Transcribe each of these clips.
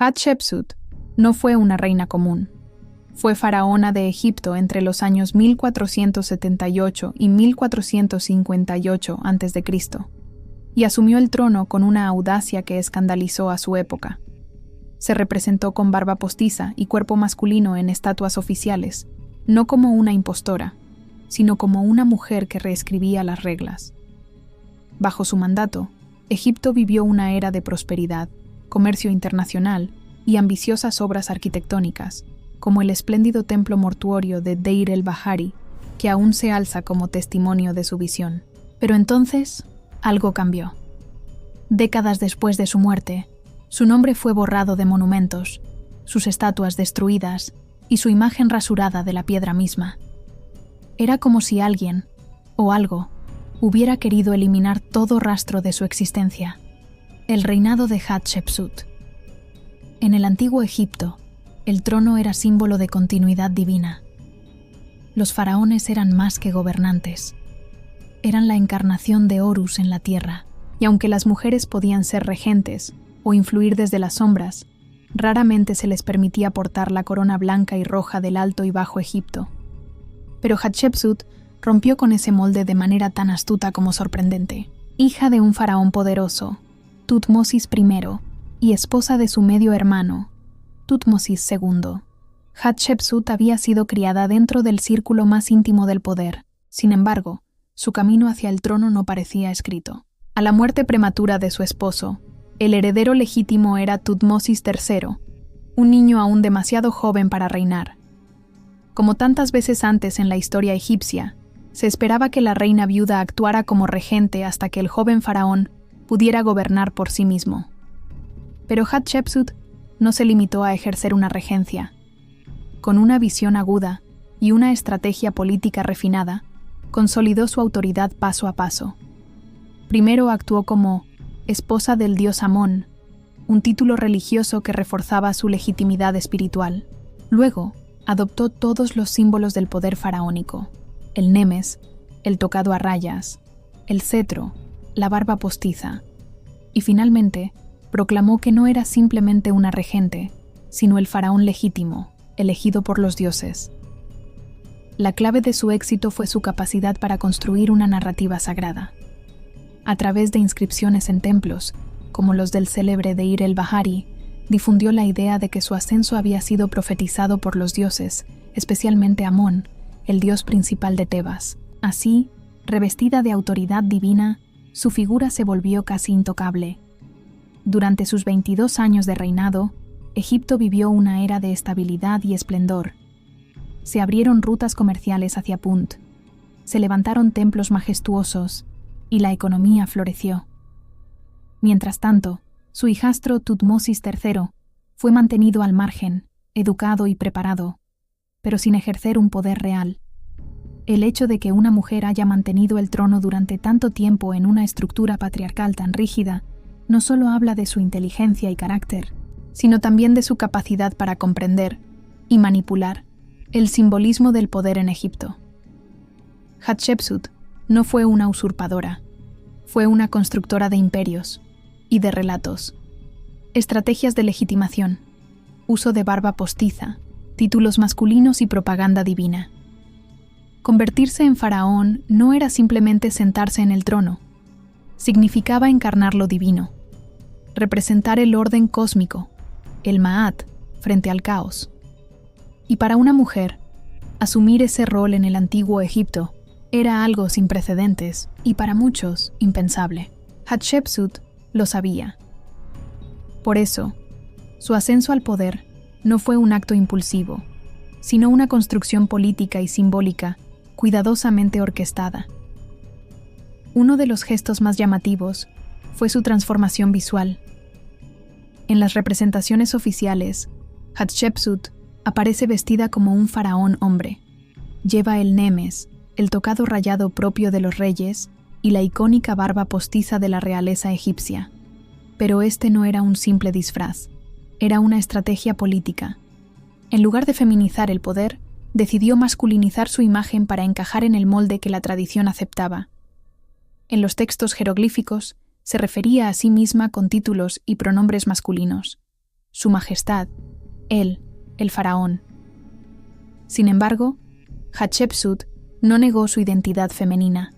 Hatshepsut no fue una reina común. Fue faraona de Egipto entre los años 1478 y 1458 a.C., y asumió el trono con una audacia que escandalizó a su época. Se representó con barba postiza y cuerpo masculino en estatuas oficiales, no como una impostora, sino como una mujer que reescribía las reglas. Bajo su mandato, Egipto vivió una era de prosperidad, comercio internacional y ambiciosas obras arquitectónicas, como el espléndido templo mortuorio de Deir el-Bahari, que aún se alza como testimonio de su visión. Pero entonces, algo cambió. Décadas después de su muerte, su nombre fue borrado de monumentos, sus estatuas destruidas y su imagen rasurada de la piedra misma. Era como si alguien, o algo, hubiera querido eliminar todo rastro de su existencia. El reinado de Hatshepsut. En el antiguo Egipto, el trono era símbolo de continuidad divina. Los faraones eran más que gobernantes. Eran la encarnación de Horus en la tierra, y aunque las mujeres podían ser regentes o influir desde las sombras, raramente se les permitía portar la corona blanca y roja del Alto y Bajo Egipto. Pero Hatshepsut rompió con ese molde de manera tan astuta como sorprendente. Hija de un faraón poderoso, Tutmosis I, y esposa de su medio hermano, Tutmosis II, Hatshepsut había sido criada dentro del círculo más íntimo del poder. Sin embargo, su camino hacia el trono no parecía escrito. A la muerte prematura de su esposo, el heredero legítimo era Tutmosis III, un niño aún demasiado joven para reinar. Como tantas veces antes en la historia egipcia, se esperaba que la reina viuda actuara como regente hasta que el joven faraón pudiera gobernar por sí mismo. Pero Hatshepsut no se limitó a ejercer una regencia. Con una visión aguda y una estrategia política refinada, consolidó su autoridad paso a paso. Primero actuó como esposa del dios Amón, un título religioso que reforzaba su legitimidad espiritual. Luego, adoptó todos los símbolos del poder faraónico: el nemes, el tocado a rayas, el cetro, la barba postiza, y finalmente proclamó que no era simplemente una regente, sino el faraón legítimo, elegido por los dioses. La clave de su éxito fue su capacidad para construir una narrativa sagrada. A través de inscripciones en templos, como los del célebre Deir el-Bahari, difundió la idea de que su ascenso había sido profetizado por los dioses, especialmente Amón, el dios principal de Tebas. Así, revestida de autoridad divina, su figura se volvió casi intocable. Durante sus 22 años de reinado, Egipto vivió una era de estabilidad y esplendor. Se abrieron rutas comerciales hacia Punt, se levantaron templos majestuosos y la economía floreció. Mientras tanto, su hijastro Tutmosis III fue mantenido al margen, educado y preparado, pero sin ejercer un poder real. El hecho de que una mujer haya mantenido el trono durante tanto tiempo en una estructura patriarcal tan rígida no solo habla de su inteligencia y carácter, sino también de su capacidad para comprender y manipular el simbolismo del poder en Egipto. Hatshepsut no fue una usurpadora, fue una constructora de imperios y de relatos, estrategias de legitimación, uso de barba postiza, títulos masculinos y propaganda divina. Convertirse en faraón no era simplemente sentarse en el trono, significaba encarnar lo divino, representar el orden cósmico, el Ma'at, frente al caos. Y para una mujer, asumir ese rol en el antiguo Egipto era algo sin precedentes y para muchos impensable. Hatshepsut lo sabía. Por eso, su ascenso al poder no fue un acto impulsivo, sino una construcción política y simbólica cuidadosamente orquestada. Uno de los gestos más llamativos fue su transformación visual. En las representaciones oficiales, Hatshepsut aparece vestida como un faraón hombre. Lleva el nemes, el tocado rayado propio de los reyes y la icónica barba postiza de la realeza egipcia. Pero este no era un simple disfraz, era una estrategia política. En lugar de feminizar el poder, decidió masculinizar su imagen para encajar en el molde que la tradición aceptaba. En los textos jeroglíficos, se refería a sí misma con títulos y pronombres masculinos. Su Majestad, él, el faraón. Sin embargo, Hatshepsut no negó su identidad femenina.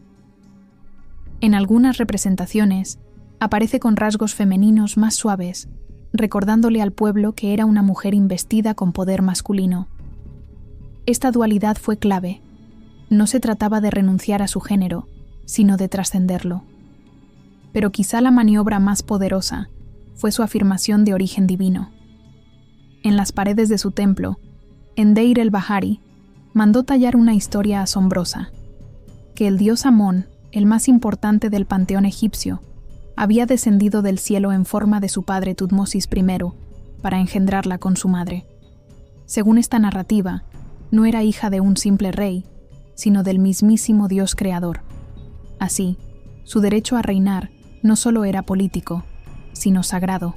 En algunas representaciones, aparece con rasgos femeninos más suaves, recordándole al pueblo que era una mujer investida con poder masculino. Esta dualidad fue clave. No se trataba de renunciar a su género, sino de trascenderlo. Pero quizá la maniobra más poderosa fue su afirmación de origen divino. En las paredes de su templo, en Deir el-Bahari, mandó tallar una historia asombrosa, que el dios Amón, el más importante del panteón egipcio, había descendido del cielo en forma de su padre Tutmosis I para engendrarla con su madre. Según esta narrativa, no era hija de un simple rey, sino del mismísimo Dios creador. Así, su derecho a reinar no solo era político, sino sagrado.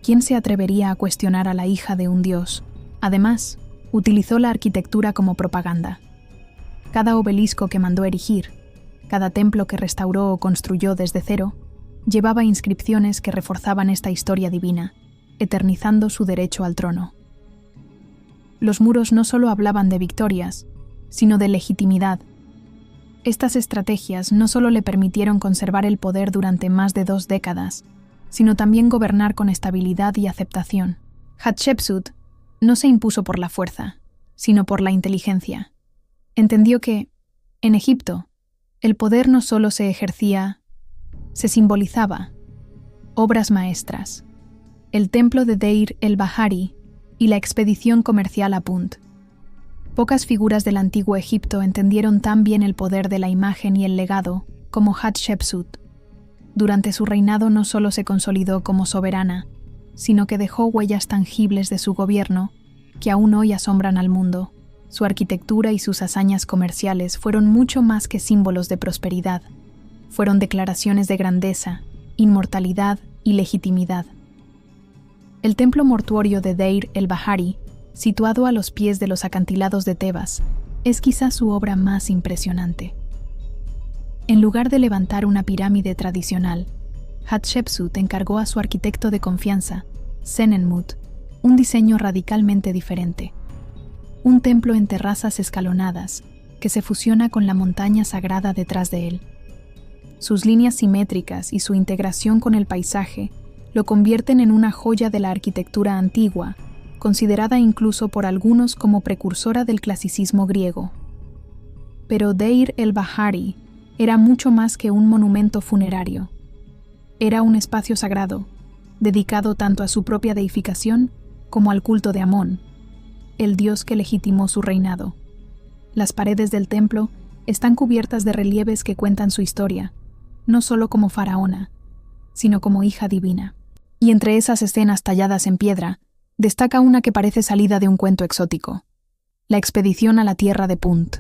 ¿Quién se atrevería a cuestionar a la hija de un dios? Además, utilizó la arquitectura como propaganda. Cada obelisco que mandó erigir, cada templo que restauró o construyó desde cero, llevaba inscripciones que reforzaban esta historia divina, eternizando su derecho al trono. Los muros no solo hablaban de victorias, sino de legitimidad. Estas estrategias no solo le permitieron conservar el poder durante más de 2 décadas, sino también gobernar con estabilidad y aceptación. Hatshepsut no se impuso por la fuerza, sino por la inteligencia. Entendió que, en Egipto, el poder no solo se ejercía, se simbolizaba. Obras maestras, el templo de Deir el-Bahari y la expedición comercial a Punt. Pocas figuras del antiguo Egipto entendieron tan bien el poder de la imagen y el legado como Hatshepsut. Durante su reinado no solo se consolidó como soberana, sino que dejó huellas tangibles de su gobierno que aún hoy asombran al mundo. Su arquitectura y sus hazañas comerciales fueron mucho más que símbolos de prosperidad. Fueron declaraciones de grandeza, inmortalidad y legitimidad. El templo mortuorio de Deir el-Bahari, situado a los pies de los acantilados de Tebas, es quizá su obra más impresionante. En lugar de levantar una pirámide tradicional, Hatshepsut encargó a su arquitecto de confianza, Senenmut, un diseño radicalmente diferente. Un templo en terrazas escalonadas que se fusiona con la montaña sagrada detrás de él. Sus líneas simétricas y su integración con el paisaje lo convierten en una joya de la arquitectura antigua, considerada incluso por algunos como precursora del clasicismo griego. Pero Deir el-Bahari era mucho más que un monumento funerario. Era un espacio sagrado, dedicado tanto a su propia deificación como al culto de Amón, el dios que legitimó su reinado. Las paredes del templo están cubiertas de relieves que cuentan su historia, no solo como faraona, sino como hija divina. Y entre esas escenas talladas en piedra, destaca una que parece salida de un cuento exótico: la expedición a la tierra de Punt.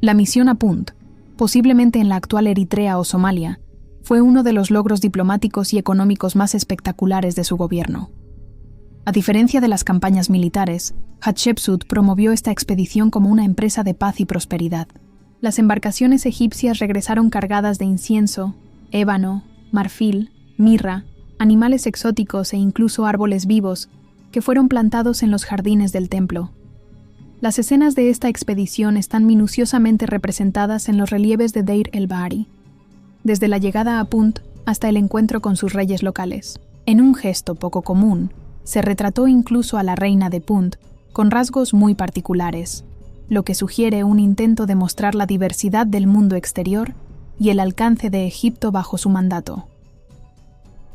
La misión a Punt, posiblemente en la actual Eritrea o Somalia, fue uno de los logros diplomáticos y económicos más espectaculares de su gobierno. A diferencia de las campañas militares, Hatshepsut promovió esta expedición como una empresa de paz y prosperidad. Las embarcaciones egipcias regresaron cargadas de incienso, ébano, marfil, mirra, animales exóticos e incluso árboles vivos que fueron plantados en los jardines del templo. Las escenas de esta expedición están minuciosamente representadas en los relieves de Deir el-Bahari, desde la llegada a Punt hasta el encuentro con sus reyes locales. En un gesto poco común, se retrató incluso a la reina de Punt con rasgos muy particulares, lo que sugiere un intento de mostrar la diversidad del mundo exterior y el alcance de Egipto bajo su mandato.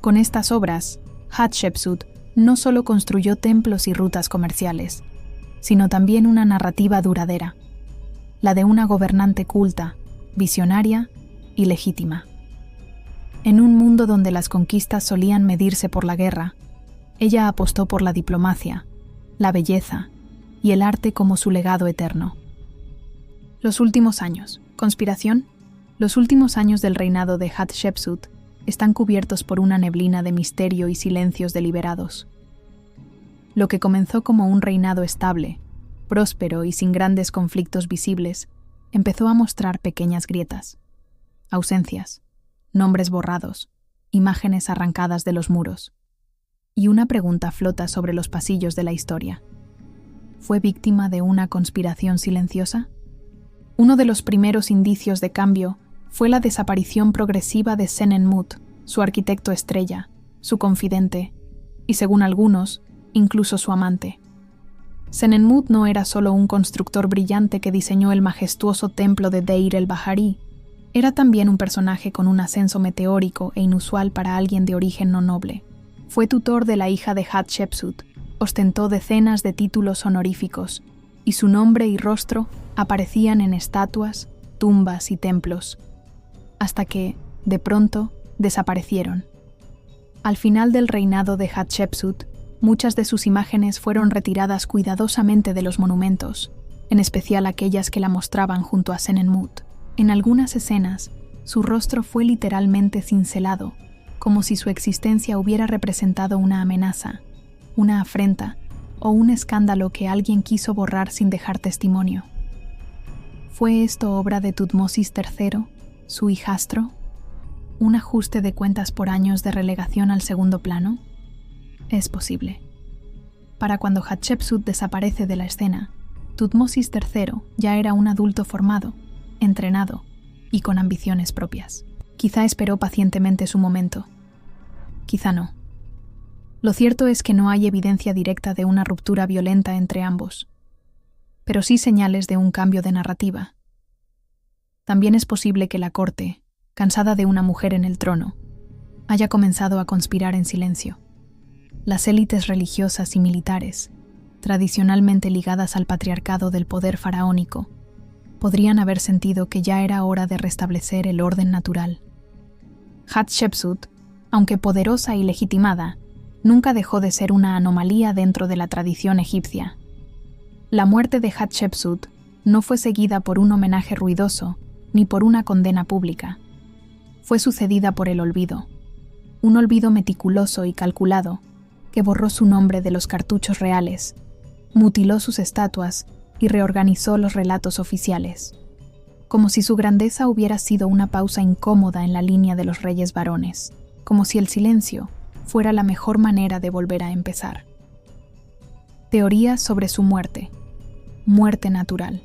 Con estas obras, Hatshepsut no solo construyó templos y rutas comerciales, sino también una narrativa duradera, la de una gobernante culta, visionaria y legítima. En un mundo donde las conquistas solían medirse por la guerra, ella apostó por la diplomacia, la belleza y el arte como su legado eterno. Los últimos años. Conspiración. Los últimos años del reinado de Hatshepsut están cubiertos por una neblina de misterio y silencios deliberados. Lo que comenzó como un reinado estable, próspero y sin grandes conflictos visibles, empezó a mostrar pequeñas grietas, ausencias, nombres borrados, imágenes arrancadas de los muros. Y una pregunta flota sobre los pasillos de la historia. ¿Fue víctima de una conspiración silenciosa? Uno de los primeros indicios de cambio fue la desaparición progresiva de Senenmut, su arquitecto estrella, su confidente, y según algunos, incluso su amante. Senenmut no era solo un constructor brillante que diseñó el majestuoso templo de Deir el-Bahari, era también un personaje con un ascenso meteórico e inusual para alguien de origen no noble. Fue tutor de la hija de Hatshepsut, ostentó decenas de títulos honoríficos, y su nombre y rostro aparecían en estatuas, tumbas y templos, hasta que, de pronto, desaparecieron. Al final del reinado de Hatshepsut, muchas de sus imágenes fueron retiradas cuidadosamente de los monumentos, en especial aquellas que la mostraban junto a Senenmut. En algunas escenas, su rostro fue literalmente cincelado, como si su existencia hubiera representado una amenaza, una afrenta o un escándalo que alguien quiso borrar sin dejar testimonio. ¿Fue esto obra de Tutmosis III, su hijastro? ¿Un ajuste de cuentas por años de relegación al segundo plano? Es posible. Para cuando Hatshepsut desaparece de la escena, Tutmosis III ya era un adulto formado, entrenado y con ambiciones propias. Quizá esperó pacientemente su momento. Quizá no. Lo cierto es que no hay evidencia directa de una ruptura violenta entre ambos, pero sí señales de un cambio de narrativa. También es posible que la corte, cansada de una mujer en el trono, haya comenzado a conspirar en silencio. Las élites religiosas y militares, tradicionalmente ligadas al patriarcado del poder faraónico, podrían haber sentido que ya era hora de restablecer el orden natural. Hatshepsut, aunque poderosa y legitimada, nunca dejó de ser una anomalía dentro de la tradición egipcia. La muerte de Hatshepsut no fue seguida por un homenaje ruidoso ni por una condena pública. Fue sucedida por el olvido, un olvido meticuloso y calculado que borró su nombre de los cartuchos reales, mutiló sus estatuas y reorganizó los relatos oficiales, como si su grandeza hubiera sido una pausa incómoda en la línea de los reyes varones, como si el silencio fuera la mejor manera de volver a empezar. Teorías sobre su muerte. Muerte natural.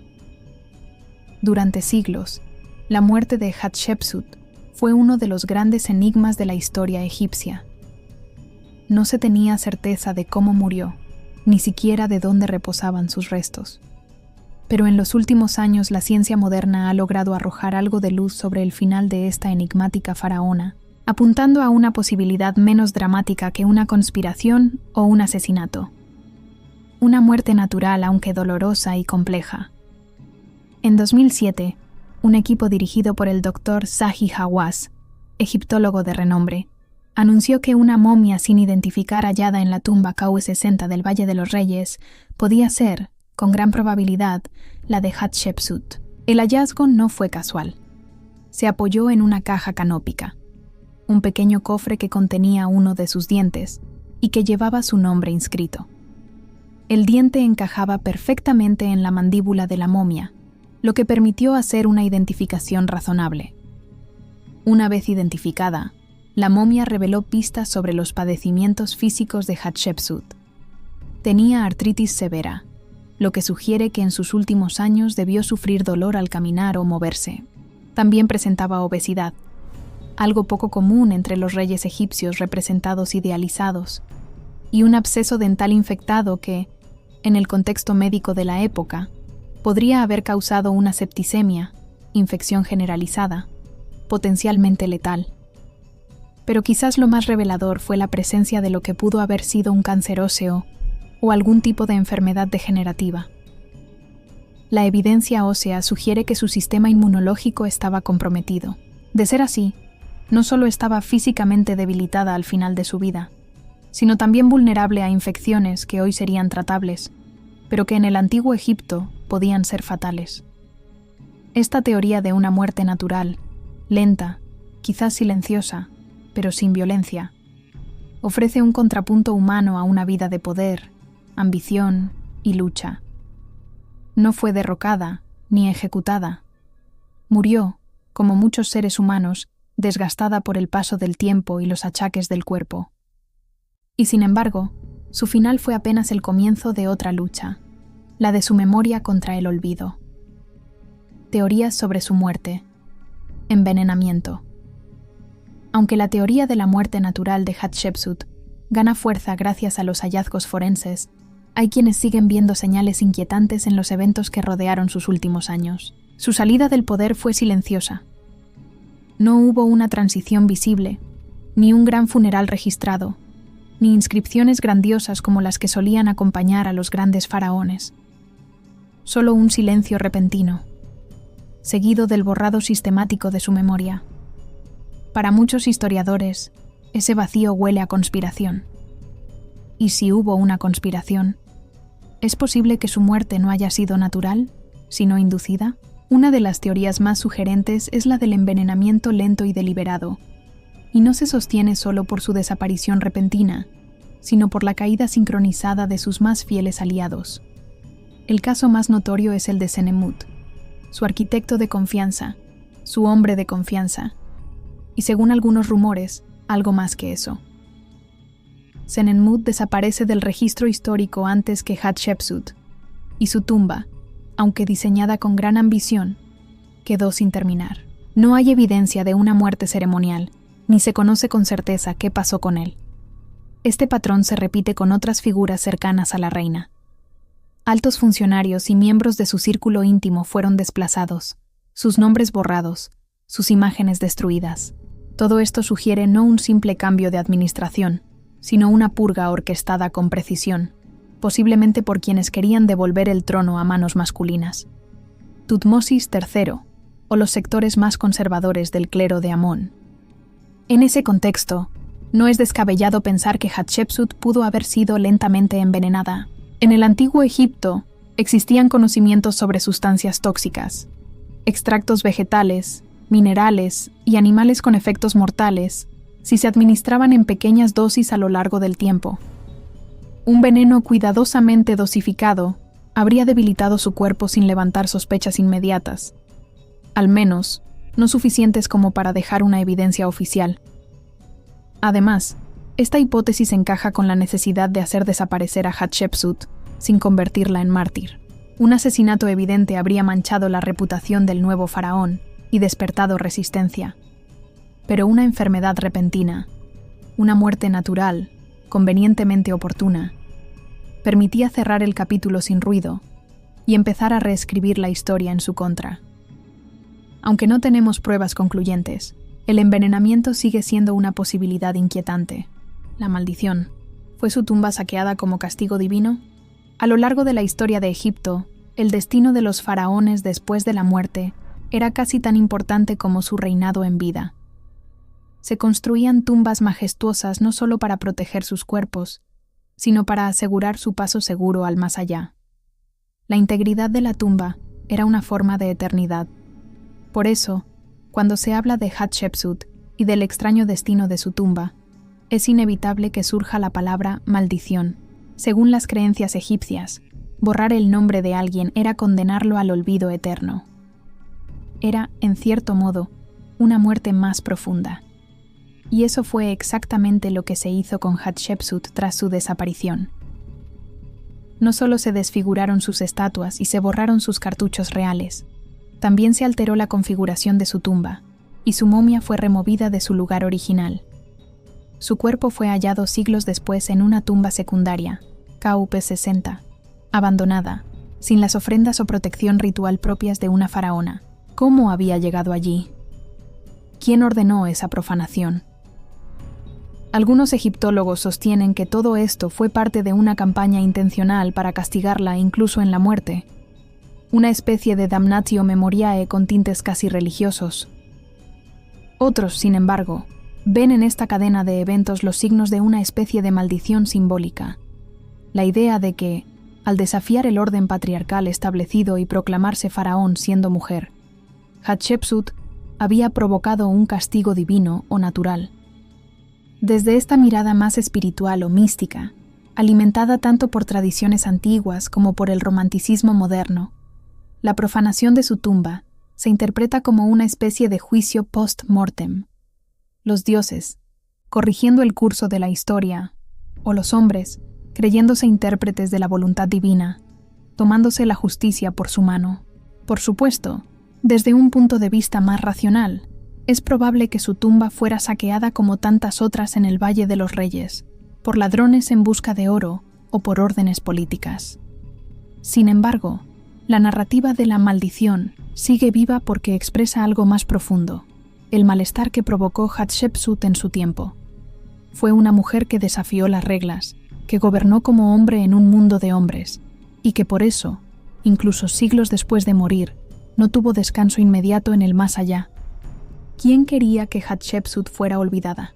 Durante siglos, la muerte de Hatshepsut fue uno de los grandes enigmas de la historia egipcia. No se tenía certeza de cómo murió, ni siquiera de dónde reposaban sus restos. Pero en los últimos años la ciencia moderna ha logrado arrojar algo de luz sobre el final de esta enigmática faraona, apuntando a una posibilidad menos dramática que una conspiración o un asesinato. Una muerte natural, aunque dolorosa y compleja. En 2007, un equipo dirigido por el Dr. Zahi Hawass, egiptólogo de renombre, anunció que una momia sin identificar hallada en la tumba KV60 del Valle de los Reyes podía ser, con gran probabilidad, la de Hatshepsut. El hallazgo no fue casual. Se apoyó en una caja canópica, un pequeño cofre que contenía uno de sus dientes y que llevaba su nombre inscrito. El diente encajaba perfectamente en la mandíbula de la momia, lo que permitió hacer una identificación razonable. Una vez identificada, la momia reveló pistas sobre los padecimientos físicos de Hatshepsut. Tenía artritis severa, lo que sugiere que en sus últimos años debió sufrir dolor al caminar o moverse. También presentaba obesidad, algo poco común entre los reyes egipcios representados idealizados, y un absceso dental infectado que, en el contexto médico de la época, podría haber causado una septicemia, infección generalizada, potencialmente letal. Pero quizás lo más revelador fue la presencia de lo que pudo haber sido un cáncer óseo o algún tipo de enfermedad degenerativa. La evidencia ósea sugiere que su sistema inmunológico estaba comprometido. De ser así, no solo estaba físicamente debilitada al final de su vida, sino también vulnerable a infecciones que hoy serían tratables, pero que en el antiguo Egipto podían ser fatales. Esta teoría de una muerte natural, lenta, quizás silenciosa, pero sin violencia, ofrece un contrapunto humano a una vida de poder, ambición y lucha. No fue derrocada ni ejecutada. Murió, como muchos seres humanos, desgastada por el paso del tiempo y los achaques del cuerpo. Y sin embargo, su final fue apenas el comienzo de otra lucha, la de su memoria contra el olvido. Teorías sobre su muerte. Envenenamiento. Aunque la teoría de la muerte natural de Hatshepsut gana fuerza gracias a los hallazgos forenses, hay quienes siguen viendo señales inquietantes en los eventos que rodearon sus últimos años. Su salida del poder fue silenciosa. No hubo una transición visible, ni un gran funeral registrado, ni inscripciones grandiosas como las que solían acompañar a los grandes faraones. Solo un silencio repentino, seguido del borrado sistemático de su memoria. Para muchos historiadores, ese vacío huele a conspiración. ¿Y si hubo una conspiración? ¿Es posible que su muerte no haya sido natural, sino inducida? Una de las teorías más sugerentes es la del envenenamiento lento y deliberado, y no se sostiene solo por su desaparición repentina, sino por la caída sincronizada de sus más fieles aliados. El caso más notorio es el de Senemut, su arquitecto de confianza, su hombre de confianza, y según algunos rumores, algo más que eso. Senemut desaparece del registro histórico antes que Hatshepsut, y su tumba, aunque diseñada con gran ambición, quedó sin terminar. No hay evidencia de una muerte ceremonial, ni se conoce con certeza qué pasó con él. Este patrón se repite con otras figuras cercanas a la reina. Altos funcionarios y miembros de su círculo íntimo fueron desplazados, sus nombres borrados, sus imágenes destruidas. Todo esto sugiere no un simple cambio de administración, sino una purga orquestada con precisión, posiblemente por quienes querían devolver el trono a manos masculinas. Tutmosis III, o los sectores más conservadores del clero de Amón. En ese contexto, no es descabellado pensar que Hatshepsut pudo haber sido lentamente envenenada. En el antiguo Egipto existían conocimientos sobre sustancias tóxicas, extractos vegetales, minerales y animales con efectos mortales si se administraban en pequeñas dosis a lo largo del tiempo. Un veneno cuidadosamente dosificado habría debilitado su cuerpo sin levantar sospechas inmediatas, al menos no suficientes como para dejar una evidencia oficial. Además, esta hipótesis encaja con la necesidad de hacer desaparecer a Hatshepsut sin convertirla en mártir. Un asesinato evidente habría manchado la reputación del nuevo faraón y despertado resistencia. Pero una enfermedad repentina, una muerte natural, convenientemente oportuna, permitía cerrar el capítulo sin ruido y empezar a reescribir la historia en su contra. Aunque no tenemos pruebas concluyentes, el envenenamiento sigue siendo una posibilidad inquietante. La maldición, ¿fue su tumba saqueada como castigo divino? A lo largo de la historia de Egipto, el destino de los faraones después de la muerte era casi tan importante como su reinado en vida. Se construían tumbas majestuosas no solo para proteger sus cuerpos, sino para asegurar su paso seguro al más allá. La integridad de la tumba era una forma de eternidad. Por eso, cuando se habla de Hatshepsut y del extraño destino de su tumba, es inevitable que surja la palabra maldición. Según las creencias egipcias, borrar el nombre de alguien era condenarlo al olvido eterno. Era, en cierto modo, una muerte más profunda. Y eso fue exactamente lo que se hizo con Hatshepsut tras su desaparición. No solo se desfiguraron sus estatuas y se borraron sus cartuchos reales, también se alteró la configuración de su tumba, y su momia fue removida de su lugar original. Su cuerpo fue hallado siglos después en una tumba secundaria, KUP-60, abandonada, sin las ofrendas o protección ritual propias de una faraona. ¿Cómo había llegado allí? ¿Quién ordenó esa profanación? Algunos egiptólogos sostienen que todo esto fue parte de una campaña intencional para castigarla incluso en la muerte, una especie de damnatio memoriae con tintes casi religiosos. Otros, sin embargo, ven en esta cadena de eventos los signos de una especie de maldición simbólica, la idea de que, al desafiar el orden patriarcal establecido y proclamarse faraón siendo mujer, Hatshepsut había provocado un castigo divino o natural. Desde esta mirada más espiritual o mística, alimentada tanto por tradiciones antiguas como por el romanticismo moderno, la profanación de su tumba se interpreta como una especie de juicio post-mortem. Los dioses, corrigiendo el curso de la historia, o los hombres, creyéndose intérpretes de la voluntad divina, tomándose la justicia por su mano. Por supuesto, desde un punto de vista más racional, es probable que su tumba fuera saqueada como tantas otras en el Valle de los Reyes, por ladrones en busca de oro o por órdenes políticas. Sin embargo, la narrativa de la maldición sigue viva porque expresa algo más profundo, el malestar que provocó Hatshepsut en su tiempo. Fue una mujer que desafió las reglas, que gobernó como hombre en un mundo de hombres, y que por eso, incluso siglos después de morir, no tuvo descanso inmediato en el más allá. ¿Quién quería que Hatshepsut fuera olvidada?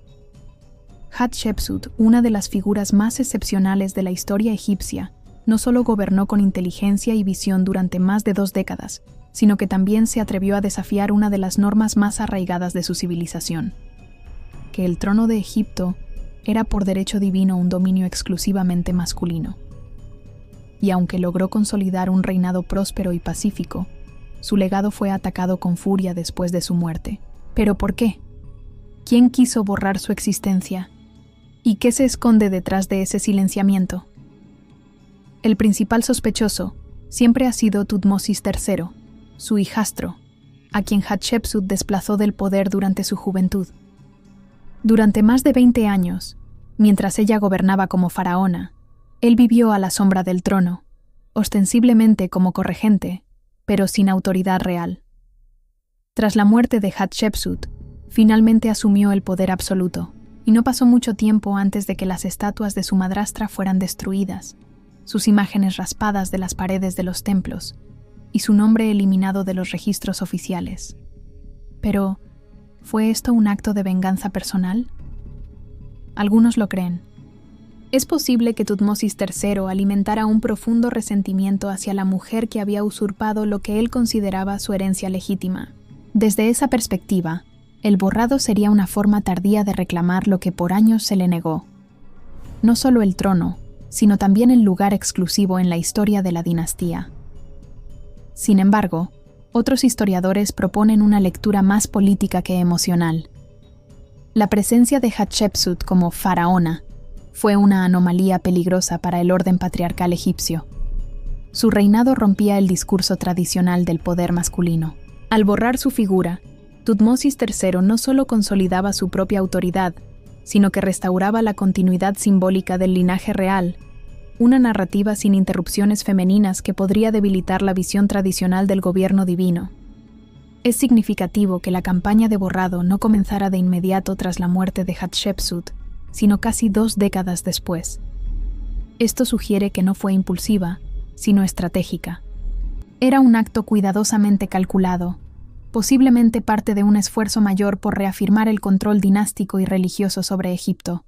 Hatshepsut, una de las figuras más excepcionales de la historia egipcia, no solo gobernó con inteligencia y visión durante más de 2 décadas, sino que también se atrevió a desafiar una de las normas más arraigadas de su civilización: que el trono de Egipto era por derecho divino un dominio exclusivamente masculino. Y aunque logró consolidar un reinado próspero y pacífico, su legado fue atacado con furia después de su muerte. ¿Pero por qué? ¿Quién quiso borrar su existencia? ¿Y qué se esconde detrás de ese silenciamiento? El principal sospechoso siempre ha sido Tutmosis III, su hijastro, a quien Hatshepsut desplazó del poder durante su juventud. Durante más de 20 años, mientras ella gobernaba como faraona, él vivió a la sombra del trono, ostensiblemente como corregente, pero sin autoridad real. Tras la muerte de Hatshepsut, finalmente asumió el poder absoluto, y no pasó mucho tiempo antes de que las estatuas de su madrastra fueran destruidas, sus imágenes raspadas de las paredes de los templos, y su nombre eliminado de los registros oficiales. Pero, ¿fue esto un acto de venganza personal? Algunos lo creen. Es posible que Tutmosis III alimentara un profundo resentimiento hacia la mujer que había usurpado lo que él consideraba su herencia legítima. Desde esa perspectiva, el borrado sería una forma tardía de reclamar lo que por años se le negó. No solo el trono, sino también el lugar exclusivo en la historia de la dinastía. Sin embargo, otros historiadores proponen una lectura más política que emocional. La presencia de Hatshepsut como faraona fue una anomalía peligrosa para el orden patriarcal egipcio. Su reinado rompía el discurso tradicional del poder masculino. Al borrar su figura, Tutmosis III no solo consolidaba su propia autoridad, sino que restauraba la continuidad simbólica del linaje real, una narrativa sin interrupciones femeninas que podría debilitar la visión tradicional del gobierno divino. Es significativo que la campaña de borrado no comenzara de inmediato tras la muerte de Hatshepsut, sino casi 2 décadas después. Esto sugiere que no fue impulsiva, sino estratégica. Era un acto cuidadosamente calculado, posiblemente parte de un esfuerzo mayor por reafirmar el control dinástico y religioso sobre Egipto.